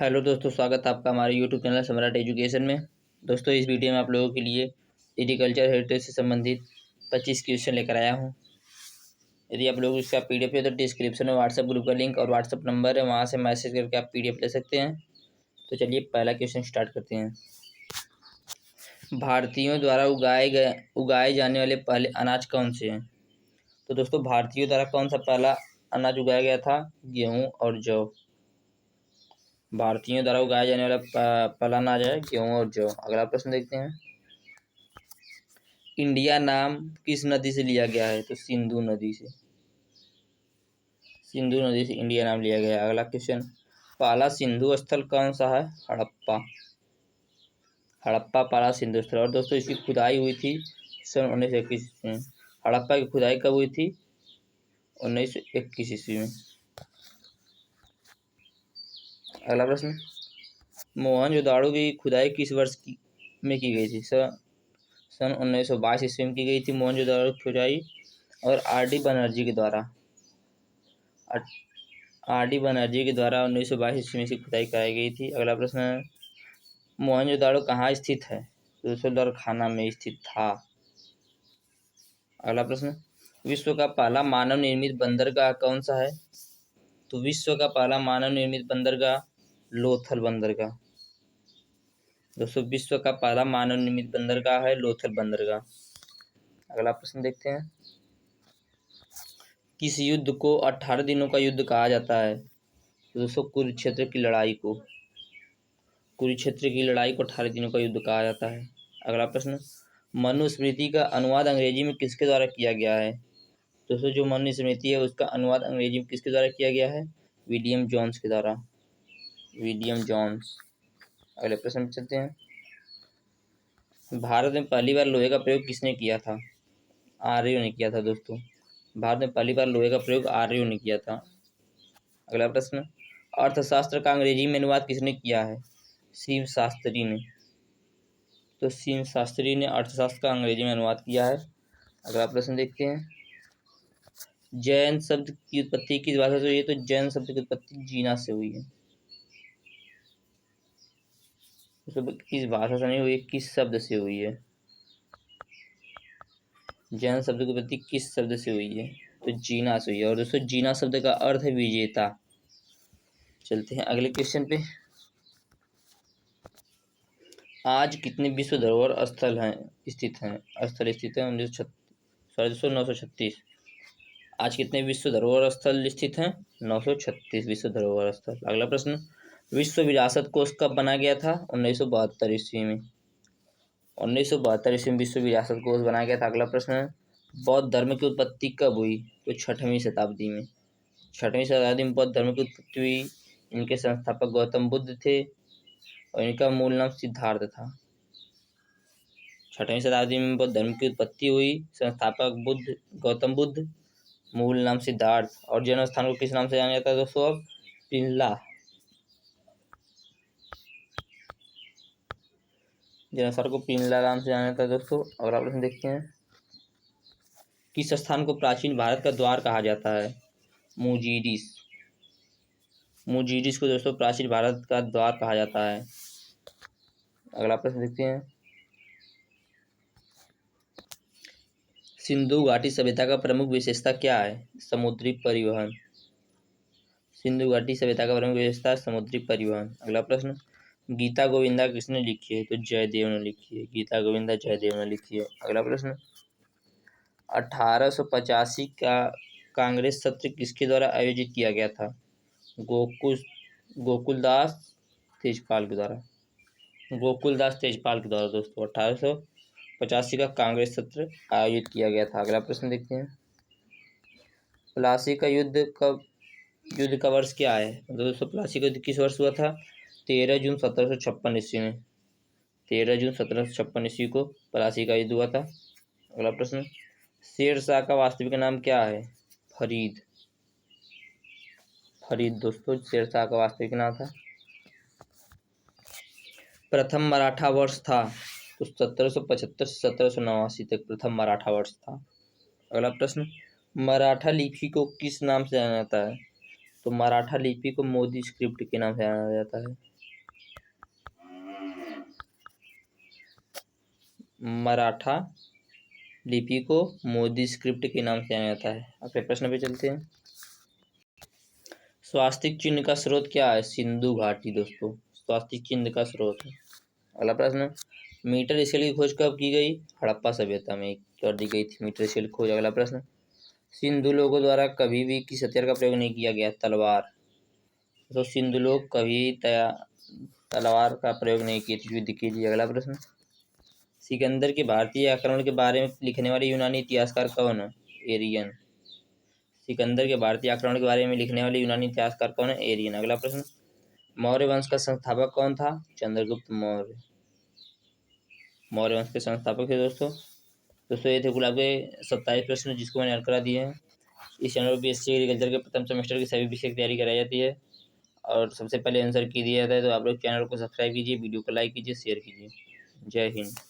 Hello दोस्तों, स्वागत है आपका हमारे यूट्यूब चैनल सम्राट एजुकेशन में। दोस्तों, इस वीडियो में आप लोगों के लिए एग्रीकल्चर हेरिटेज से संबंधित 25 क्वेश्चन लेकर आया हूं। यदि आप लोग इसका पीडीएफ है तो डिस्क्रिप्शन में व्हाट्सएप ग्रुप का लिंक और व्हाट्सएप नंबर है, वहां से मैसेज करके आप पीडीएफ ले सकते हैं। तो चलिए पहला क्वेश्चन स्टार्ट करते हैं। भारतीयों द्वारा उगाए जाने वाले पहले अनाज कौन से हैं? तो दोस्तों, भारतीयों द्वारा कौन सा पहला अनाज उगाया गया था? गेहूँ और जौ। भारतीयों द्वारा उगाया जाने वाला पहला अनाज है गेहूँ और जौ। अगला प्रश्न देखते हैं। इंडिया नाम किस नदी से लिया गया है? तो सिंधु नदी से। सिंधु नदी से इंडिया नाम लिया गया है। अगला क्वेश्चन, पहला सिंधु स्थल कौन सा है? हड़प्पा। हड़प्पा पहला सिंधु स्थल। और दोस्तों, इसकी खुदाई हुई थी सन 1921 में। हड़प्पा की खुदाई कब हुई थी? 1921 ईस्वी में। अगला प्रश्न, मोहनजोदाड़ो की खुदाई किस वर्ष में की गई थी? सन 1922 ईस्वी में की गई थी मोहनजोदाड़ो की खुदाई, और आर डी बनर्जी के द्वारा 1922 ईस्वी में इसकी खुदाई कराई गई थी। अगला प्रश्न है, मोहनजोदाड़ो कहाँ स्थित है? तो दरखाना में स्थित था। अगला प्रश्न, विश्व का पहला मानव निर्मित बंदरगाह कौन सा है? तो विश्व का पहला मानव निर्मित बंदरगाह लोथल बंदरगाह। दोस्तों, विश्व का पहला मानव निर्मित बंदरगाह है लोथल बंदरगाह। अगला प्रश्न देखते हैं, किस युद्ध को 18 दिनों का युद्ध कहा जाता है? तो दोस्तों, कुरुक्षेत्र की लड़ाई को 18 दिनों का युद्ध कहा जाता है। अगला प्रश्न, मनुस्मृति का अनुवाद अंग्रेजी में किसके द्वारा किया गया है? दोस्तों, जो मनुस्मृति है उसका अनुवाद अंग्रेजी में किसके द्वारा किया गया है? विलियम जोन्स के द्वारा। William Jones. अगले प्रश्न में चलते हैं, भारत में पहली बार लोहे का प्रयोग किसने किया था? आर्यों ने किया था। दोस्तों, भारत में पहली बार लोहे का प्रयोग आर्यों ने किया था। अगला प्रश्न, अर्थशास्त्र का अंग्रेजी में अनुवाद किसने किया है? शिव शास्त्री ने। तो शिव शास्त्री ने अर्थशास्त्र का अंग्रेजी में अनुवाद किया है। अगला प्रश्न देखते हैं, जैन शब्द की उत्पत्ति किस भाषा से हुई है? तो जैन शब्द की उत्पत्ति जीना से हुई है। किस भाषा से नहीं हुई है, किस शब्द से हुई है? जैन शब्द की उत्पत्ति किस शब्द से हुई है? तो जीना से हुई है। और दोस्तों, जीना शब्द का अर्थ है विजेता। चलते हैं अगले क्वेश्चन पे। आज कितने विश्व धरोहर स्थल स्थित हैं? 936। आज कितने विश्व धरोहर स्थल स्थित हैं? 936 विश्व धरोहर स्थल। अगला प्रश्न, विश्व विरासत कोष कब बना गया था? 1972 ईस्वी में। 1972 ईस्वी में विश्व विरासत कोष बनाया गया था। अगला प्रश्न है, बौद्ध धर्म की उत्पत्ति कब हुई? तो 6वीं शताब्दी में। 6वीं शताब्दी में बौद्ध धर्म की उत्पत्ति हुई। इनके संस्थापक गौतम बुद्ध थे और इनका मूल नाम सिद्धार्थ था। 6वीं शताब्दी में बौद्ध धर्म की उत्पत्ति हुई। संस्थापक गौतम बुद्ध, मूल नाम सिद्धार्थ। और जन्म स्थान को किस नाम से जाना जाता है दोस्तों? अब पिंगला। जन्म स्थान को पिंगला नाम से जाना जाता है दोस्तों। अगला प्रश्न देखते हैं, किस स्थान को प्राचीन भारत का द्वार कहा जाता है? मुजीरिस। मुजीरिस को दोस्तों प्राचीन भारत का द्वार कहा जाता है। अगला प्रश्न देखते हैं, सिंधु घाटी सभ्यता का प्रमुख विशेषता क्या है? समुद्री परिवहन। सिंधु घाटी सभ्यता का प्रमुख विशेषता समुद्री परिवहन। अगला प्रश्न, गीता गोविंदा किसने लिखी है? तो जयदेव ने लिखी है। गीता गोविंदा जयदेव ने लिखी है। अगला प्रश्न, 1885 का कांग्रेस सत्र किसके द्वारा आयोजित किया गया था? गोकुलदास तेजपाल के द्वारा। गोकुलदास तेजपाल के द्वारा दोस्तों 1885 का कांग्रेस सत्र आयोजित किया गया था। अगला प्रश्न देखते हैं, प्लासी का युद्ध का वर्ष क्या है? दोस्तों, प्लासी का युद्ध किस वर्ष हुआ था? 13 जून 1756 ईस्वी में। 13 जून 1756 ईस्वी को प्लासी का युद्ध हुआ था। अगला प्रश्न, शेरशाह का वास्तविक नाम क्या है? फरीद। दोस्तों, शेरशाह का वास्तविक नाम था। प्रथम मराठा वर्ष था तो 1775 से 1789 तक प्रथम मराठा वर्ष था। अगला प्रश्न, मराठा लिपि को किस नाम से जाना जाता है? तो मराठा लिपि को मोदी स्क्रिप्ट के नाम से जाना जाता है। मराठा लिपि को मोदी स्क्रिप्ट के नाम से जाना जाता है। अगले प्रश्न पे चलते हैं। स्वास्तिक चिन्ह का स्रोत क्या है? सिंधु घाटी दोस्तों स्वास्तिक चिन्ह का स्रोत है। अगला प्रश्न, मीटर स्केल की खोज कब की गई? हड़प्पा सभ्यता में कर दी गई थी मीटर स्केल खोज। अगला प्रश्न, सिंधु लोगों द्वारा कभी भी किस हथियार का प्रयोग नहीं किया गया? तलवार। तो सिंधु लोग कभी तलवार का प्रयोग नहीं किए थे युद्ध के लिए। अगला प्रश्न, सिकंदर के भारतीय आक्रमण के बारे में लिखने वाले यूनानी इतिहासकार कौन है? एरियन। सिकंदर के भारतीय आक्रमण के बारे में लिखने वाले यूनानी इतिहासकार कौन है? एरियन। अगला प्रश्न, मौर्य वंश का संस्थापक कौन था? चंद्रगुप्त मौर्य। मौर्य वंश के संस्थापक थे दोस्तों ये थे कुल आपके 27 प्रश्न जिसको मैंने हल करा दिए हैं। इस चैनल पर BSc एग्रीकल्चर के प्रथम सेमेस्टर की सभी विषय की तैयारी कराई जाती है और सबसे पहले आंसर की दिया जाता है। तो आप लोग चैनल को सब्सक्राइब कीजिए, वीडियो को लाइक कीजिए, शेयर कीजिए। जय हिंद।